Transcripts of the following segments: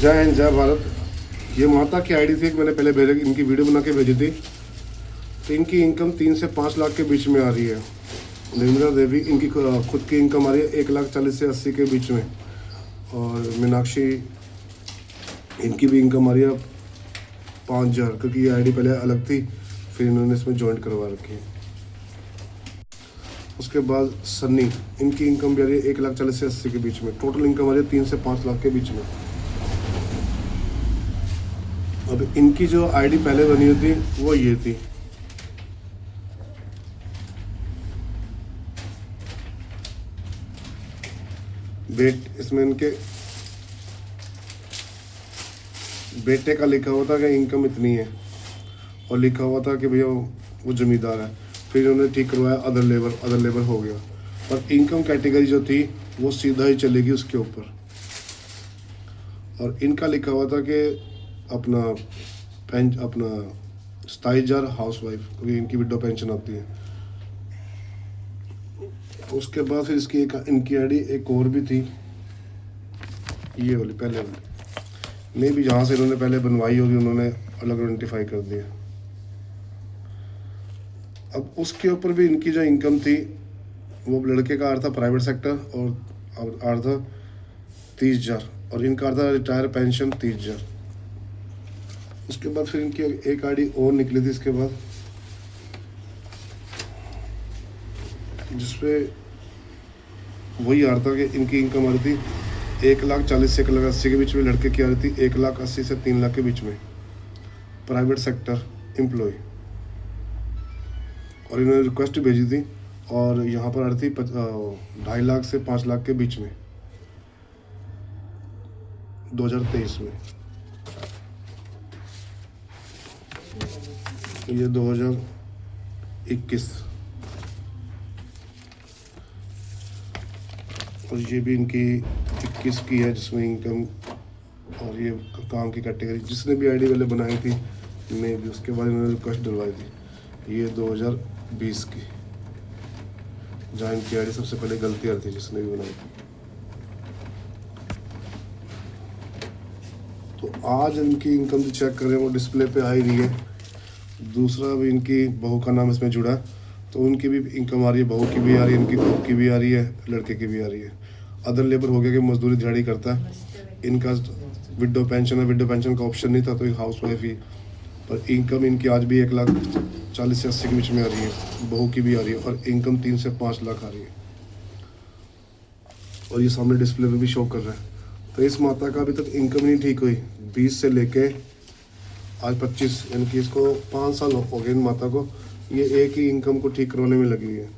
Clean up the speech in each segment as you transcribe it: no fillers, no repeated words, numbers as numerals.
जय हिंद जय भारत। ये माता की आईडी थी, मैंने पहले भेज इनकी वीडियो बना के भेजी थी। तो इनकी इनकम 3 से 5 लाख के बीच में आ रही है। निर्मला देवी, इनकी खुद की इनकम आ रही है 1,40,000 से 80 के बीच में। और मीनाक्षी, इनकी भी इनकम आ रही है 5,000, क्योंकि ये आईडी पहले अलग थी, फिर इन्होंने इसमें ज्वाइन करवा रखी है। उसके बाद सन्नी, इनकी इनकम भी आ रही है 1,40,000 से 80 के बीच में। टोटल इनकम आ रही है 3 से 5 लाख के बीच में। अब इनकी जो आईडी पहले बनी हुई थी वो ये थी। इसमें इनके बेटे का लिखा हुआ था कि इनकम इतनी है, और लिखा हुआ था कि भैया वो जमींदार है। फिर उन्होंने ठीक करवाया अदर लेबर हो गया, और इनकम कैटेगरी जो थी वो सीधा ही चलेगी उसके ऊपर। और इनका लिखा हुआ था कि अपना 27,000 हाउसवाइफ, क्योंकि इनकी विडो पेंशन आती है। उसके बाद फिर इसकी इनकी आईडी एक और भी थी, ये वाली पहले वाली। नहीं भी जहाँ से इन्होंने पहले बनवाई होगी उन्होंने अलग आइडेंटिफाई कर दिया। अब उसके ऊपर भी इनकी जो इनकम थी वो लड़के का आ रहा था प्राइवेट सेक्टर, और आ रहा था 30,000, और इनका आ रहा था रिटायर पेंशन 30,000। उसके बाद फिर इनकी एक आईडी और निकली थी इसके बाद, जिसपे वही आ रहा था कि इनकी इनकम आ रही थी 1,40,000 से 1,80,000 के बीच में। लड़के की आ रही थी 1,80,000 से 3 लाख के बीच में, प्राइवेट सेक्टर एम्प्लॉय। और इन्होंने रिक्वेस्ट भेजी थी, और यहाँ पर आ रही थी 2.5 लाख से 5 लाख के बीच में 2023 में। ये 2021, और ये भी इनकी 21 की है, जिसमें इनकम और ये काम की कैटेगरी जिसने भी आईडी वाले बनाई थी मैं भी, उसके बाद इन्होंने रिक्वेस्ट डलवाई थी। ये 2020 की, जहाँ इनकी आईडी सबसे पहले गलती आ रही थी जिसने भी बनाई थी। तो आज इनकी इनकम जो चेक कर रहे हैं वो डिस्प्ले पे आ ही रही है। दूसरा भी इनकी बहू का नाम इसमें जुड़ा, तो उनकी भी इनकम आ रही है, बहू की भी आ रही है, इनकी खुद की भी आ रही है, लड़के की भी आ रही है। अदर लेबर हो गया कि मजदूरी दिहाड़ी करता है। इनका विडो पेंशन है, विडो पेंशन का ऑप्शन नहीं था, तो हाउस वाइफ ही। पर इनकम इनकी आज भी 1,40,000 से 80 के बीच में आ रही है, बहू की भी आ रही है, और इनकम 3 से 5 लाख आ रही है। और ये सामने डिस्प्ले पे भी शो कर रहा है। तो इस माता का अभी तक इनकम नहीं ठीक हुई, 20 से लेके आज 25, यानी कि इसको 5 साल हो गए इन माता को। ये एक ही इनकम को ठीक करवाने में लगी हुई है।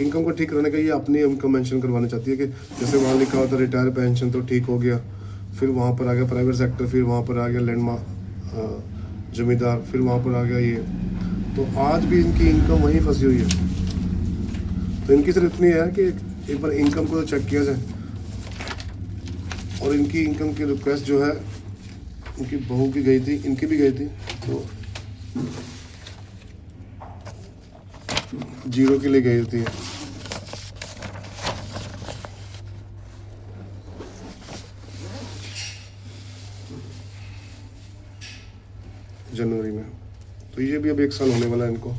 इनकम को ठीक करने का ये अपनी इनकम मेंशन करवाना चाहती है कि जैसे वहाँ लिखा होता है रिटायर पेंशन, तो ठीक हो गया। फिर वहाँ पर आ गया प्राइवेट सेक्टर, फिर वहाँ पर आ गया लैंडमार्क जमींदार, फिर वहाँ पर आ गया ये। तो आज भी इनकी इनकम वहीं फंसी हुई है। तो इनकी सिर्फ इतनी है कि एक बार इनकम को चेक किया जाए। और इनकी इनकम की रिक्वेस्ट जो है उनकी बहू की गई थी, इनकी भी गई थी, तो 0 के लिए गई थी। जनवरी में। तो ये भी अब 1 साल होने वाला है इनको।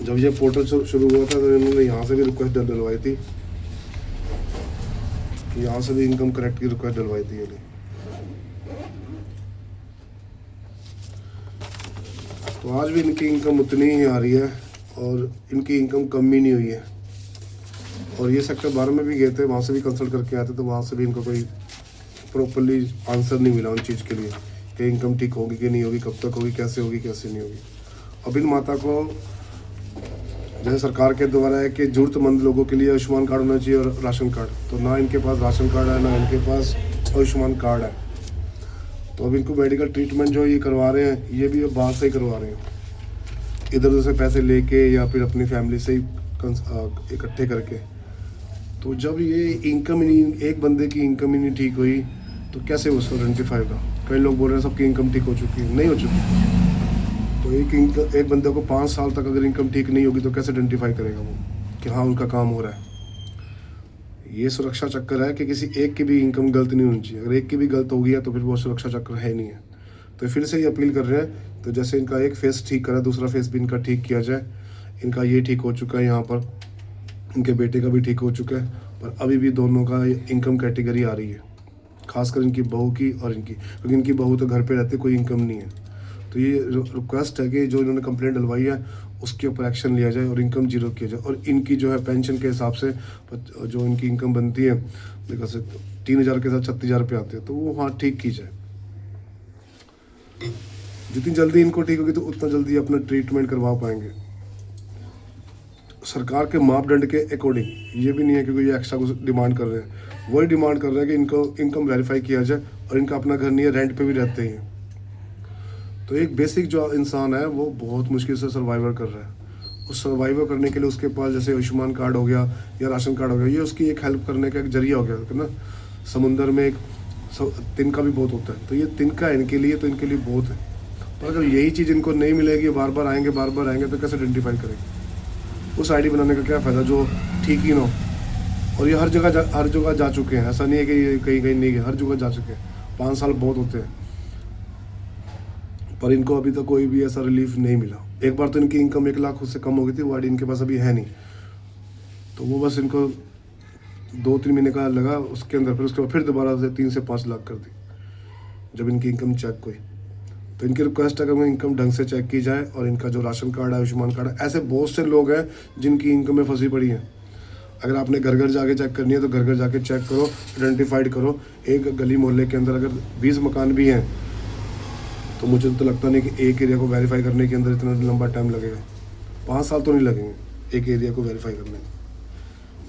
जब ये पोर्टल शुरू हुआ था तो इन्होंने यहाँ से भी रिक्वेस्ट डलवाई थी, यहाँ से भी इनकम करेक्ट की रिक्वेस्ट डलवाई थी। ये तो आज भी इनकी इनकम उतनी ही आ रही है, और इनकी इनकम कम ही नहीं हुई है। और ये सेक्टर 12 में भी गए थे, वहाँ से भी कंसल्ट करके आए थे, तो वहाँ से भी इनको कोई प्रॉपरली आंसर नहीं मिला उन चीज़ के लिए कि इनकम ठीक होगी कि नहीं होगी, कब तक होगी, कैसे नहीं होगी। अब इन माता को जैसे सरकार के द्वारा है कि ज़रूरतमंद लोगों के लिए आयुष्मान कार्ड होना चाहिए और राशन कार्ड, तो ना इनके पास राशन कार्ड है, ना इनके पास आयुष्मान कार्ड है। तो अब इनको मेडिकल ट्रीटमेंट जो ये करवा रहे हैं, ये भी अब बाहर से ही करवा रहे हैं, इधर उधर से पैसे लेके या फिर अपनी फैमिली से ही इकट्ठे करके। तो जब ये इनकम ही नहीं, एक बंदे की इनकम ही नहीं ठीक हुई, तो कैसे उसको आइडेंटिफाई होगा। कई लोग बोल रहे हैं सबकी इनकम ठीक हो चुकी है, नहीं हो चुकी। तो एक बंदे को 5 साल तक अगर इनकम ठीक नहीं होगी तो कैसे आइडेंटिफाई करेगा वो कि हाँ उनका काम हो रहा है। ये सुरक्षा चक्कर है कि किसी एक की भी इनकम गलत नहीं होनी चाहिए। अगर एक की भी गलत हो गई है तो फिर वो सुरक्षा चक्र है नहीं है। तो फिर से ये अपील कर रहे हैं, तो जैसे इनका एक फेस ठीक करा, दूसरा फेस भी इनका ठीक किया जाए। इनका ये ठीक हो चुका है, यहाँ पर इनके बेटे का भी ठीक हो चुका है, पर अभी भी दोनों का इनकम कैटेगरी आ रही है, खासकर इनकी बहू की और इनकी, क्योंकि इनकी बहू तो घर पे रहती, कोई इनकम नहीं है। तो ये रिक्वेस्ट है कि जो इन्होंने कंप्लेंट डलवाई है उसके ऊपर एक्शन लिया जाए और इनकम जीरो किया जाए। और इनकी जो है पेंशन के हिसाब से जो इनकी इनकम बनती है, मेरे से 3,000 के साथ 36,000 रुपये आते हैं, तो वो हाँ ठीक की जाए। जितनी जल्दी इनको ठीक होगी तो उतना जल्दी अपना ट्रीटमेंट करवा पाएंगे सरकार के मापदंड के अकॉर्डिंग। ये भी नहीं है कि कोई एक्स्ट्रा कुछ डिमांड कर रहे हैं, वही डिमांड कर रहे हैं कि इनको इनकम वेरीफाई किया जाए। और इनका अपना घर नहीं है, रेंट पे भी रहते हैं। तो एक बेसिक जो इंसान है वो बहुत मुश्किल से सर्वाइवर कर रहा है। उस सर्वाइवर करने के लिए उसके पास जैसे आयुष्मान कार्ड हो गया या राशन कार्ड हो गया, ये उसकी एक हेल्प करने का एक जरिया हो गया है ना। समुंदर में एक तिनका भी बहुत होता है, तो ये तिनका इनके लिए, तो इनके लिए बहुत है। पर अगर यही चीज़ इनको नहीं मिलेगी, बार बार आएंगे तो कैसे आइडेंटिफाई करेंगे? उस आईडी बनाने का क्या फ़ायदा जो ठीक ही ना हो। और ये हर जगह जा चुके हैं, ऐसा नहीं है कि ये कहीं कहीं नहीं गए, हर जगह जा चुके हैं। 5 साल बहुत होते हैं, पर इनको अभी तक कोई भी ऐसा रिलीफ नहीं मिला। एक बार तो इनकी इनकम 1 लाख उससे कम हो गई थी, वो आईडी इनके पास अभी है नहीं, तो वो बस इनको 2-3 महीने का लगा उसके अंदर, फिर उसके बाद फिर दोबारा से 3 से 5 लाख कर दी जब इनकी इनकम चेक हुई। तो इनकी रिक्वेस्ट है कि इनकम ढंग से चेक की जाए, और इनका जो राशन कार्ड है, आयुष्मान कार्ड है, ऐसे बहुत से लोग हैं जिनकी इनकम में फंसी पड़ी है। अगर आपने घर घर जाके चेक करनी है तो घर घर जाके चेक करो, आइडेंटिफाइड करो। एक गली मोहल्ले के अंदर अगर 20 मकान भी हैं तो मुझे तो लगता नहीं कि एक एरिया को वेरीफाई करने के अंदर इतना लंबा टाइम लगेगा। 5 साल तो नहीं लगेंगे एक एरिया को वेरीफाई करने में।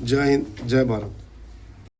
जय हिंद, जय भारत।